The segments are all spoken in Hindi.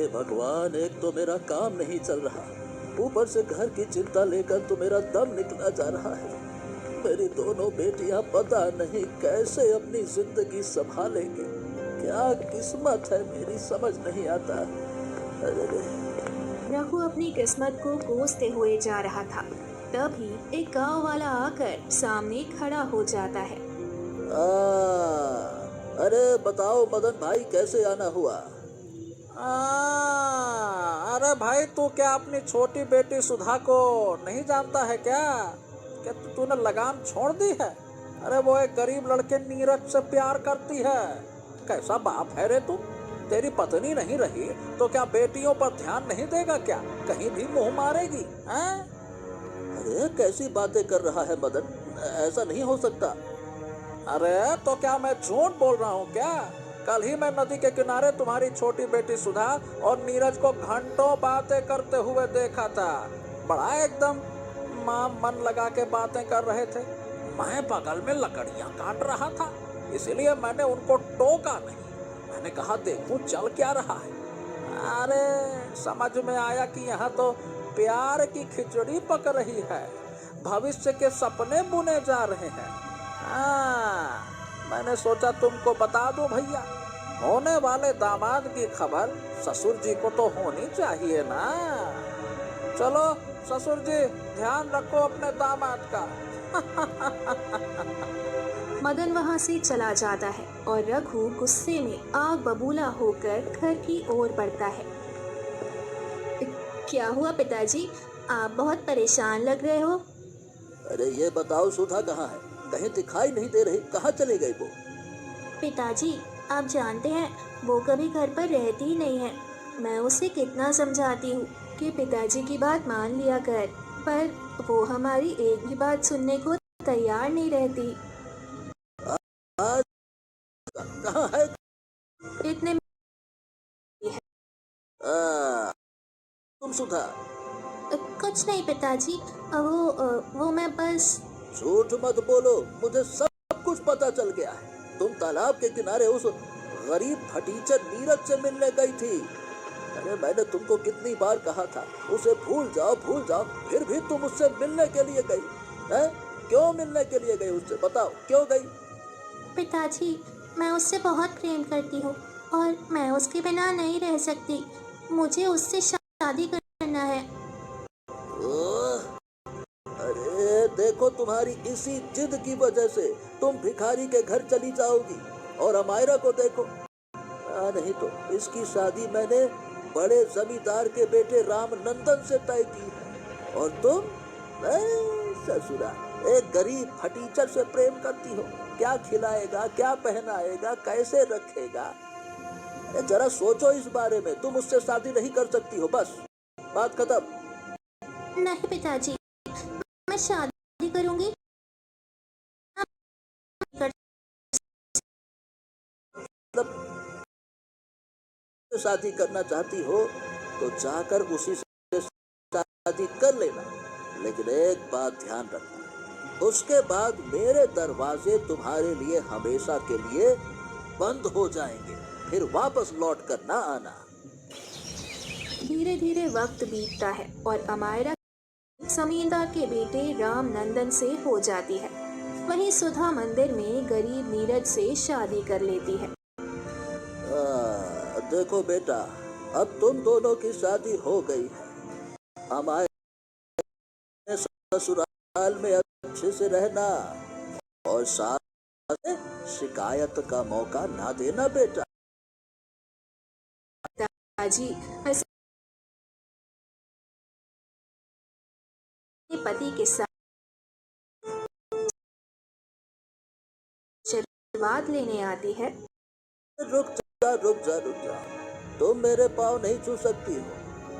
भगवान, एक तो मेरा काम नहीं चल रहा, ऊपर से घर की चिंता लेकर तो मेरा दम निकला जा रहा है। मेरी दोनों बेटियां पता नहीं कैसे अपनी जिंदगी संभालेंगी। क्या किस्मत है मेरी, समझ नहीं आता। अरे रघु अपनी किस्मत को कोसते हुए जा रहा था। तभी एक गांव वाला आकर सामने खड़ा हो जाता है। आ, अरे बताओ मदन भाई, कैसे आना हुआ? अरे भाई, तू क्या अपनी छोटी बेटी सुधा को नहीं जानता है क्या? क्या तूने लगाम छोड़ दी है? अरे वो एक गरीब लड़के नीरज से प्यार करती है। कैसा बाप है रे तू? तेरी पत्नी नहीं रही तो क्या बेटियों पर ध्यान नहीं देगा क्या? कहीं भी मुंह मारेगी हैं? अरे कैसी बातें कर रहा है मदन, ऐसा नहीं हो सकता। अरे तो क्या मैं झूठ बोल रहा हूँ क्या? कल ही मैं नदी के किनारे तुम्हारी छोटी बेटी सुधा और नीरज को घंटों बातें करते हुए देखा था। बड़ा एकदम माँ मन लगा के बातें कर रहे थे। मैं बगल में लकड़ियाँ काट रहा था, इसलिए मैंने उनको टोका नहीं। मैंने कहा देखूं चल क्या रहा है। अरे समझ में आया कि यहाँ तो प्यार की खिचड़ी पक रही है, भविष्य के सपने बुने जा रहे हैं। मैंने सोचा तुमको बता दूं भैया, होने वाले दामाद की खबर ससुर जी को तो होनी चाहिए ना। चलो ससुर जी, ध्यान रखो अपने दामाद का। मदन वहां से चला जाता है और रघु गुस्से में आग बबूला होकर घर की ओर बढ़ता है। क्या हुआ पिताजी? आप बहुत परेशान लग रहे हो। अरे ये बताओ, सुधा कहाँ है? कहीं दिखाई नहीं दे रही, कहाँ चली गई वो? पिताजी, आप जानते हैं वो कभी घर पर रहती ही नहीं है। मैं उसे कितना समझाती हूँ कि पिताजी की बात मान लिया कर, पर वो हमारी एक भी बात सुनने को तैयार नहीं रहती। आज कहाँ है? इतने में आ, तुम सुधा? कुछ नहीं पिताजी, वो मैं बस। झूठ मत बोलो, मुझे सब कुछ पता चल गया है। तुम तालाब के किनारे उस गरीब फटीचर नीरज से मिलने गई थी। अरे मैंने तुमको कितनी बार कहा था उसे भूल जाओ भूल जाओ, फिर भी तुम उससे मिलने के लिए गई हैं? क्यों मिलने के लिए गई उससे, बताओ क्यों गई? पिताजी, मैं उससे बहुत प्रेम करती हूँ और मैं उसके बिना नहीं रह सकती। मुझे उससे शादी करना है। ओह, अरे देखो, तुम्हारी इसी जिद की वजह से तुम भिखारी के घर चली जाओगी। और अमायरा को देखो, नहीं तो इसकी शादी मैंने बड़े जमींदार के बेटे रामनंदन से तय की है। और तुम ससुरा एक गरीब फटीचर से प्रेम करती हो। क्या खिलाएगा, क्या पहनाएगा, कैसे रखेगा? जरा सोचो इस बारे में। तुम उससे शादी नहीं कर सकती हो, बस बात खत्म। नहीं पिताजी, मैं शादी करूंगी। मतलब शादी करना चाहती हो तो जाकर उसी से शादी कर लेना, लेकिन एक बात ध्यान रखना, उसके बाद मेरे दरवाजे तुम्हारे लिए हमेशा के लिए बंद हो जाएंगे, फिर वापस लौट कर ना आना। धीरे धीरे वक्त बीतता है और अमायरा जमींदार के बेटे रामनंदन से हो जाती है। वहीं सुधा मंदिर में गरीब नीरज से शादी कर लेती है। देखो बेटा, अब तुम दोनों की शादी हो गई है। हमारे ससुराल में अच्छे से रहना और साथ में शिकायत का मौका ना देना बेटा। पिताजी, मैं अपने पति के साथ आशीर्वाद लेने आती है। रुक जा रुक जा रुक जा, तुम मेरे पाँव नहीं छू सकती हो।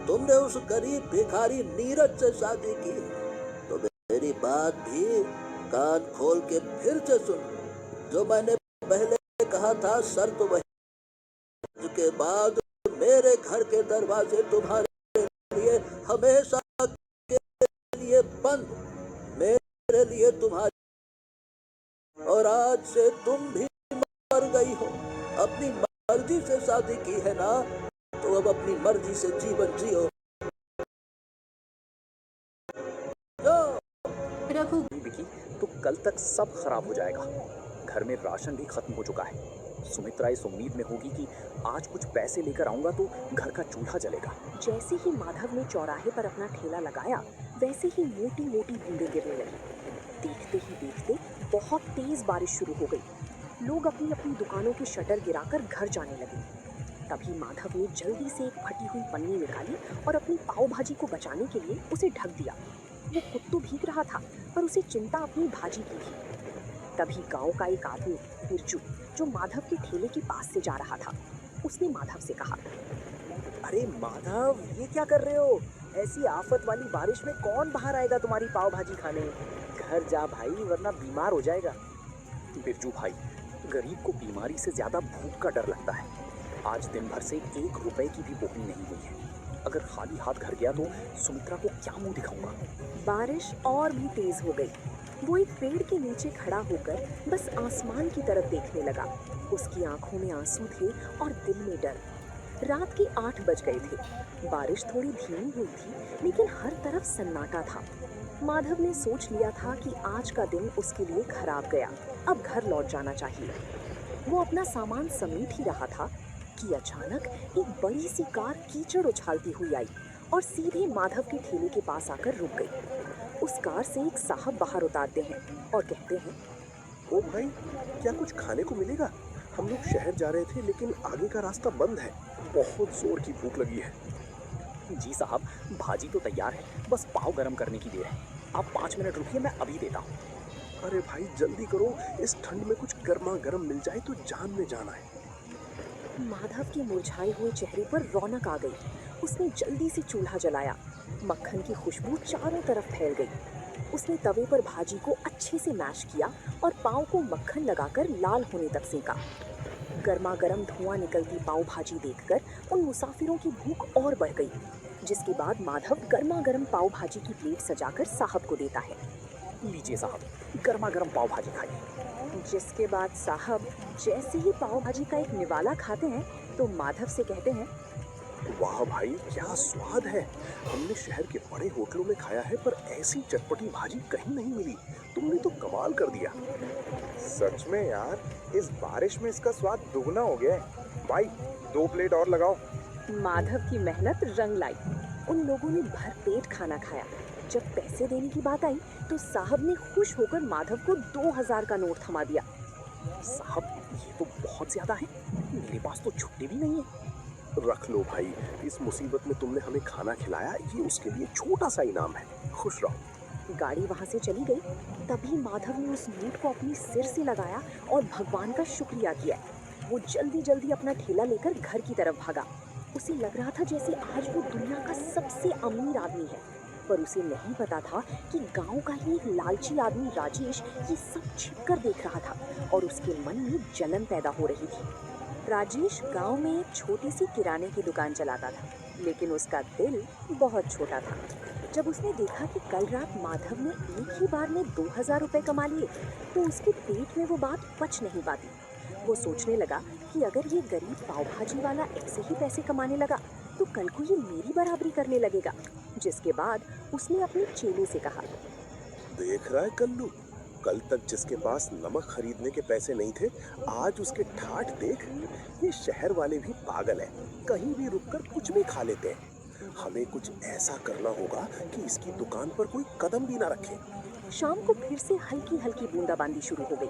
तुमने उस गरीब भिखारी नीरज से शादी की है तो मेरी बात भी कान खोल के फिर से सुन लो। जो मैंने पहले कहा था, शर्त वही के बाद मेरे घर के दरवाजे तुम्हारे लिए हमेशा के लिए बंद, मेरे लिए तुम्हारे। और आज से तुम भी मर गई हो, अपनी मर्जी से शादी की है ना, तो अब अपनी मर्जी से जीवन जियो। जाओ। रघु विकी, तो कल तक सब खराब हो जाएगा। घर में राशन भी खत्म हो चुका है। सुमित्रा इस उम्मीद में होगी कि आज कुछ पैसे लेकर आऊंगा तो घर का चूल्हा जलेगा। जैसे ही माधव ने चौराहे पर अपना ठेला लगाया, वैसे ही मोटी मोटी बूंदें गिरने लगी। देखते ही देखते बहुत तेज बारिश शुरू हो गई। लोग अपनी अपनी दुकानों के शटर गिराकर घर जाने लगे। तभी माधव ने जल्दी से एक फटी हुई पन्नी निकाली और अपनी पाव भाजी को बचाने के लिए उसे ढक दिया। वो खुद तो भीग रहा था, पर उसे चिंता अपनी भाजी की थी। तभी गांव का एक आदमी बिरजू, जो माधव के ठेले के पास से जा रहा था, उसने माधव से कहा, अरे माधव, ये क्या कर रहे हो? ऐसी आफत वाली बारिश में कौन बाहर आएगा तुम्हारी पाव भाजी खाने? घर जा भाई, वरना बीमार हो जाएगा। बिरजू भाई, गरीब को बीमारी से ज्यादा भूख का डर लगता है। आज दिन भर से 1 रुपए की भी बोहनी नहीं हुई है। अगर खाली हाथ घर गया तो सुमित्रा को क्या मुंह दिखाऊंगा? बारिश और भी तेज हो गई। वो एक पेड़ के नीचे खड़ा होकर बस आसमान की तरफ देखने लगा। उसकी आंखों में आंसू थे और दिल में डर। रात के 8 बज गए थे। बारिश थोड़ी धीमी हुई थी, लेकिन हर तरफ सन्नाटा था। माधव ने सोच लिया था कि आज का दिन उसके लिए खराब गया। अब घर लौट जाना चाहिए। वो अपना सामान समेट ही रहा था कि अचानक एक बड़ी सी कार कीचड़ उछालती हुई आई और सीधे माधव के ठेले के पास आकर रुक गई। उस कार से एक साहब बाहर उतारते हैं और कहते हैं, ओ भाई, क्या कुछ खाने को मिलेगा? हम लोग शहर जा रहे थे, लेकिन आगे का रास्ता बंद है। बहुत जोर की भूख लगी है। जी साहब, भाजी तो तैयार है, बस पाव गरम करने की देर है। आप 5 मिनट रुकिए, मैं अभी देता हूँ। अरे भाई जल्दी करो, इस ठंड में कुछ गर्मा गर्म मिल जाए तो जान में जान आए। माधव के मुरझाए हुए चेहरे पर रौनक आ गई। उसने जल्दी से चूल्हा जलाया। मक्खन की खुशबू चारों तरफ फैल गई। उसने तवे पर भाजी को अच्छे से मैश किया और पाव को मक्खन लगाकर लाल होने तक सेका। गर्मा गर्म धुआं निकलती पाव भाजी देखकर उन मुसाफिरों की भूख और बढ़ गई। जिसके बाद माधव गर्मा गर्म पाव भाजी की प्लेट सजाकर साहब को देता है। लीजिए साहब, गर्मा गर्म पाव भाजी खाइए। जिसके बाद साहब जैसे ही पाव भाजी का एक निवाला खाते हैं तो माधव से कहते हैं, वाह भाई, क्या स्वाद है। हमने शहर के बड़े होटलों में खाया है, पर ऐसी चटपटी भाजी कहीं नहीं मिली। तुमने तो कमाल कर दिया। सच में यार, इस बारिश में इसका स्वाद दुगना हो गया है। भाई 2 प्लेट और लगाओ। माधव की मेहनत रंग लाई। उन लोगों ने भरपेट खाना खाया। जब पैसे देने की बात आई तो साहब ने खुश होकर माधव को 2000 का नोट थमा दिया। साहब, ये तो बहुत ज्यादा है। मेरे पास तो छुट्टी भी नहीं है। रख लो भाई, इस मुसीबत में तुमने हमें खाना खिलाया, ये उसके लिए छोटा सा इनाम है। खुश रहो। गाड़ी वहां से चली गई। तभी माधव ने उस नोट को अपने सिर से लगाया और भगवान का शुक्रिया किया। वो जल्दी जल्दी अपना ठेला लेकर घर की तरफ भागा। उसे लग रहा था जैसे आज वो दुनिया का सबसे अमीर आदमी है, पर उसे नहीं पता था कि गांव का ही एक लालची आदमी राजेश ये सब छिपकर देख रहा था और उसके मन में जलन पैदा हो रही थी। राजेश गांव में एक छोटी सी किराने की दुकान चलाता था, लेकिन उसका दिल बहुत छोटा था। जब उसने देखा कि कल रात माधव ने एक ही बार में 2000 रुपए कमा लिए, तो उसके पेट में वो बात पच नहीं पाती। वो सोचने लगा कि अगर ये गरीब पाव भाजी वाला ऐसे ही पैसे कमाने लगा तो कल को ये मेरी बराबरी करने लगेगा। जिसके बाद उसने अपने चेले से कहा, देख रहा है कल्लू, कल तक जिसके पास नमक खरीदने के पैसे नहीं थे, आज उसके ठाठ देख। ये शहर वाले भी पागल हैं, कहीं भी रुककर कुछ भी खा लेते हैं। हमें कुछ ऐसा करना होगा कि इसकी दुकान पर कोई कदम भी ना रखे। शाम को फिर से हल्की हल्की बूंदाबांदी शुरू हो गई।